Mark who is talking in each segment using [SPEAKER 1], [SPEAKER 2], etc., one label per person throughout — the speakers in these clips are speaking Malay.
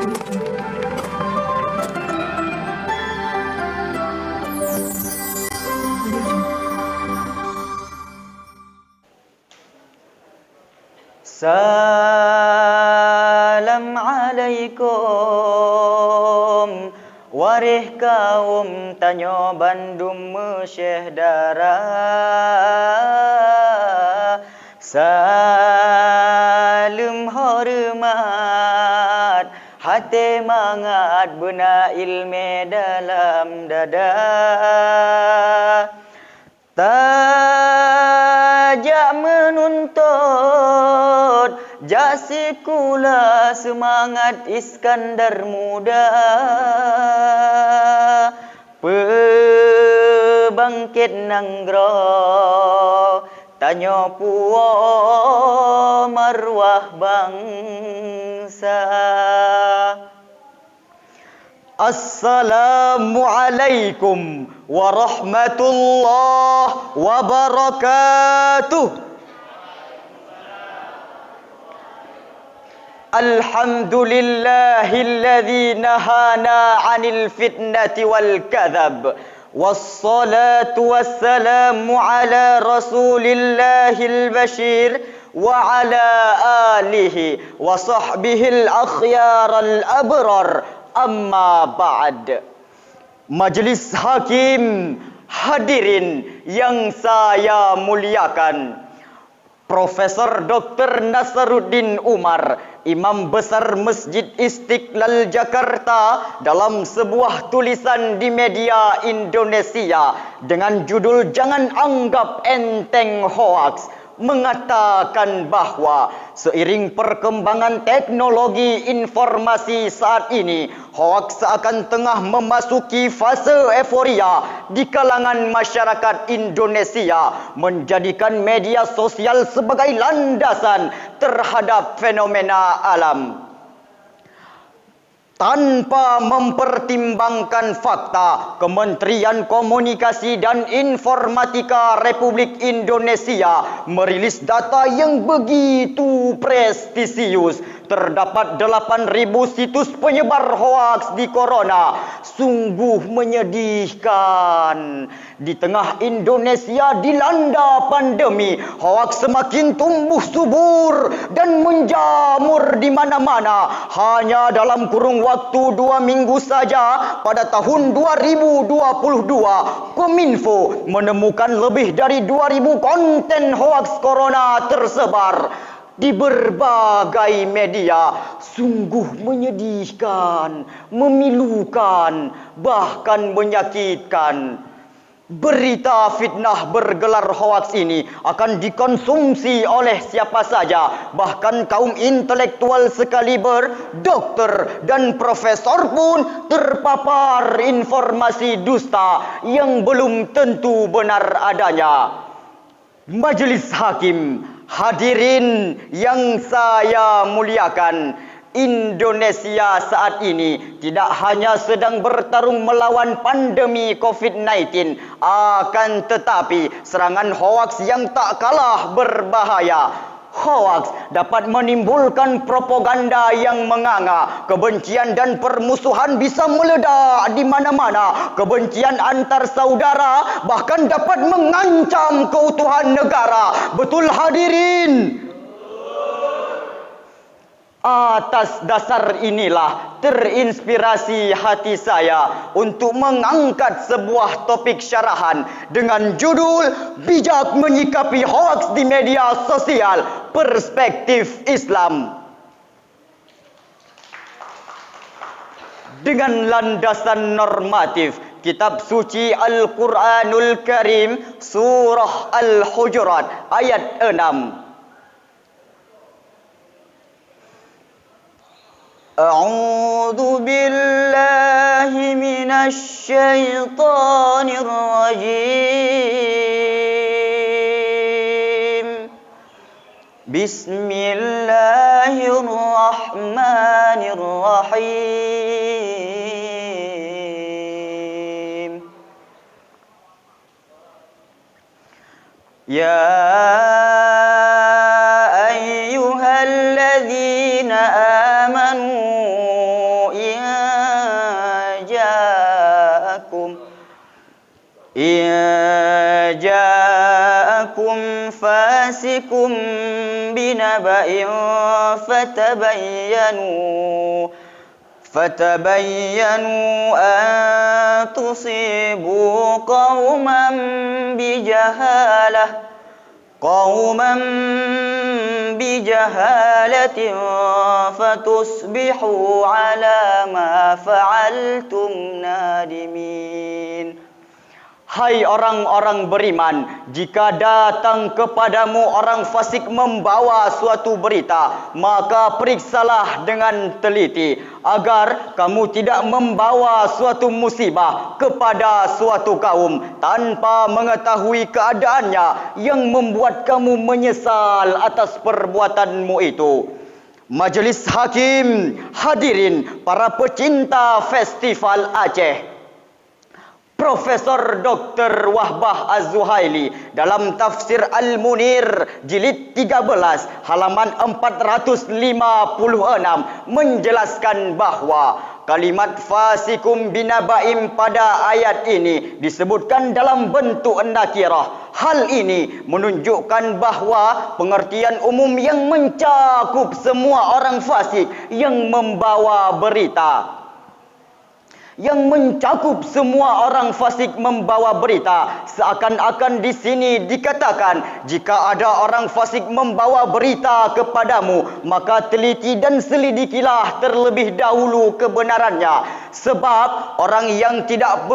[SPEAKER 1] Assalamualaikum warih kaum tanyo Bandung Mesyeh darah. Salam hormat hati mangat bena ilmu dalam dada. Tajak menuntut jasikula semangat Iskandar muda. Pebangkit nanggro tanyo puo marwah bangsa. Assalamualaikum warahmatullahi wabarakatuh. Alhamdulillahilladzi nahana 'anil fitnati wal kadzab. Wassalatu wassalamu ala rasulillahil bashir wa ala alihi wa sahbihil akhyaral abrar. Amma ba'd. Majlis Hakim, hadirin yang saya muliakan, Profesor Dr. Nasaruddin Umar, Imam Besar Masjid Istiqlal Jakarta, dalam sebuah tulisan di media Indonesia dengan judul "Jangan Anggap Enteng Hoaks", mengatakan bahwa seiring perkembangan teknologi informasi saat ini, hoaks akan tengah memasuki fase euforia di kalangan masyarakat Indonesia, menjadikan media sosial sebagai landasan terhadap fenomena alam. Tanpa mempertimbangkan fakta, Kementerian Komunikasi dan Informatika Republik Indonesia merilis data yang begitu prestisius. Terdapat 8.000 situs penyebar hoaks di corona. Sungguh menyedihkan. Di tengah Indonesia dilanda pandemi, hoaks semakin tumbuh subur dan menjamur di mana-mana. Hanya dalam kurung waktu 2 minggu saja, pada tahun 2022, Kominfo menemukan lebih dari 2.000 konten hoaks corona tersebar di berbagai media. Sungguh menyedihkan, memilukan, bahkan menyakitkan. Berita fitnah bergelar hoaks ini akan dikonsumsi oleh siapa saja, bahkan kaum intelektual sekaliber dokter dan profesor pun terpapar informasi dusta yang belum tentu benar adanya. Majelis Hakim, hadirin yang saya muliakan, Indonesia saat ini tidak hanya sedang bertarung melawan pandemi COVID-19, akan tetapi serangan hoaks yang tak kalah berbahaya. Hoaks dapat menimbulkan propaganda yang menganga. Kebencian dan permusuhan bisa meledak di mana-mana. Kebencian antar saudara bahkan dapat mengancam keutuhan negara. Betul hadirin? Atas dasar inilah terinspirasi hati saya untuk mengangkat sebuah topik syarahan dengan judul "Bijak Menyikapi Hoaks di Media Sosial, Perspektif Islam". Dengan landasan normatif, kitab suci Al-Quranul Karim, surah Al-Hujurat ayat 6. A'udzu billahi minasy syaithanir rajim. Bismillahirrahmanirrahim. Ya ayyuhalladzina amanu فاسق بنبأ فتبينوا أن تصيبوا قوما بجهالة فتصبحوا على ما فعلتم نادمين. Hai orang-orang beriman, jika datang kepadamu orang fasik membawa suatu berita, maka periksalah dengan teliti agar kamu tidak membawa suatu musibah kepada suatu kaum tanpa mengetahui keadaannya yang membuat kamu menyesal atas perbuatanmu itu. Majelis Hakim, hadirin para pecinta Festival Aceh. Profesor Dr. Wahbah Az-Zuhaili dalam Tafsir Al-Munir jilid 13 halaman 456 menjelaskan bahawa kalimat fasikum binaba'im pada ayat ini disebutkan dalam bentuk nakirah. Hal ini menunjukkan bahawa pengertian umum yang mencakup semua orang fasik yang membawa berita. Seakan-akan di sini dikatakan, jika ada orang fasik membawa berita kepadamu, maka teliti dan selidikilah terlebih dahulu kebenarannya. Sebab orang yang tidak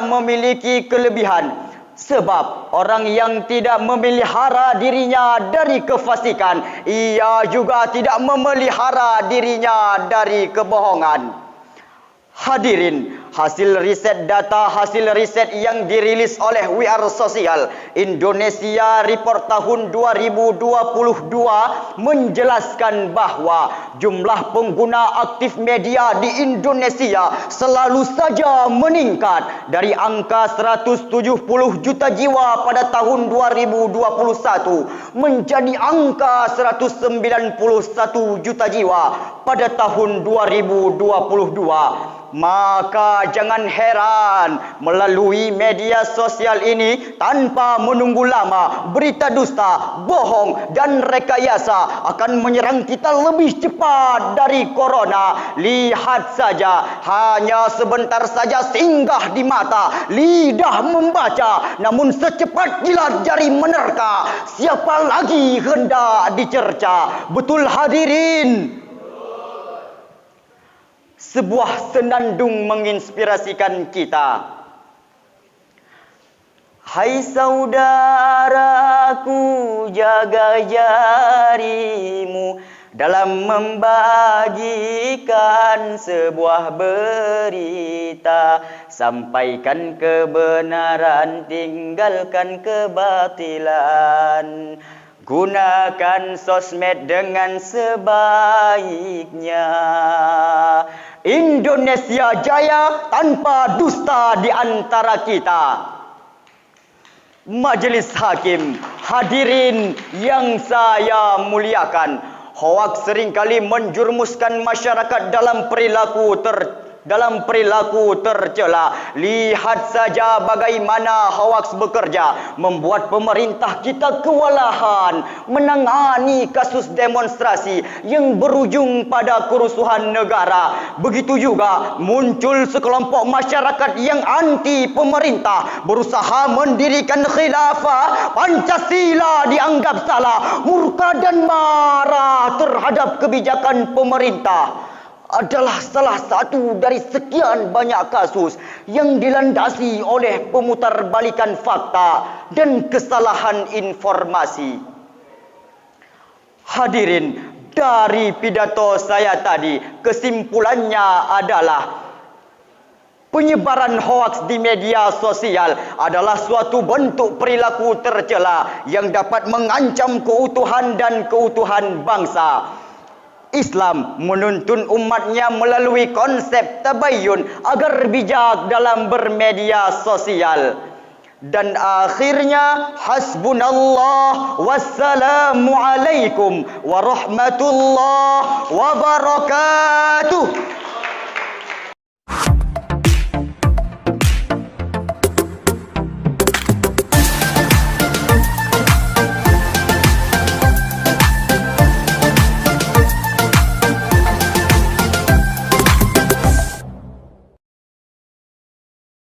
[SPEAKER 1] memiliki kelebihan, sebab orang yang tidak memelihara dirinya dari kefasikan, ia juga tidak memelihara dirinya dari kebohongan. Hadirin, hasil riset yang dirilis oleh We Are Social Indonesia Report tahun 2022 menjelaskan bahawa jumlah pengguna aktif media di Indonesia selalu saja meningkat dari angka 170 juta jiwa pada tahun 2021 menjadi angka 191 juta jiwa pada tahun 2022. Maka jangan heran melalui media sosial ini tanpa menunggu lama berita dusta, bohong dan rekayasa akan menyerang kita lebih cepat dari corona. Lihat saja, hanya sebentar saja singgah di mata, lidah membaca, namun secepat jilat jari menerka, siapa lagi hendak dicerca? Betul hadirin? Sebuah senandung menginspirasikan kita. Hai saudaraku, jaga jarimu dalam membagikan sebuah berita. Sampaikan kebenaran, tinggalkan kebatilan. Gunakan sosmed dengan sebaiknya. Indonesia jaya tanpa dusta di antara kita. Majelis Hakim, hadirin yang saya muliakan, hoaks seringkali menjerumuskan masyarakat dalam perilaku tercela. Lihat saja bagaimana hoaks bekerja, membuat pemerintah kita kewalahan menangani kasus demonstrasi yang berujung pada kerusuhan negara. Begitu juga muncul sekelompok masyarakat yang anti pemerintah, berusaha mendirikan khilafah. Pancasila dianggap salah, murka dan marah terhadap kebijakan pemerintah. Adalah salah satu dari sekian banyak kasus yang dilandasi oleh pemutarbalikan fakta dan kesalahan informasi. Hadirin, dari pidato saya tadi, kesimpulannya adalah penyebaran hoaks di media sosial adalah suatu bentuk perilaku tercela yang dapat mengancam keutuhan dan keutuhan bangsa. Islam menuntun umatnya melalui konsep tabayyun agar bijak dalam bermedia sosial. Dan akhirnya, hasbunallah wassalamu alaikum warahmatullahi wabarakatuh.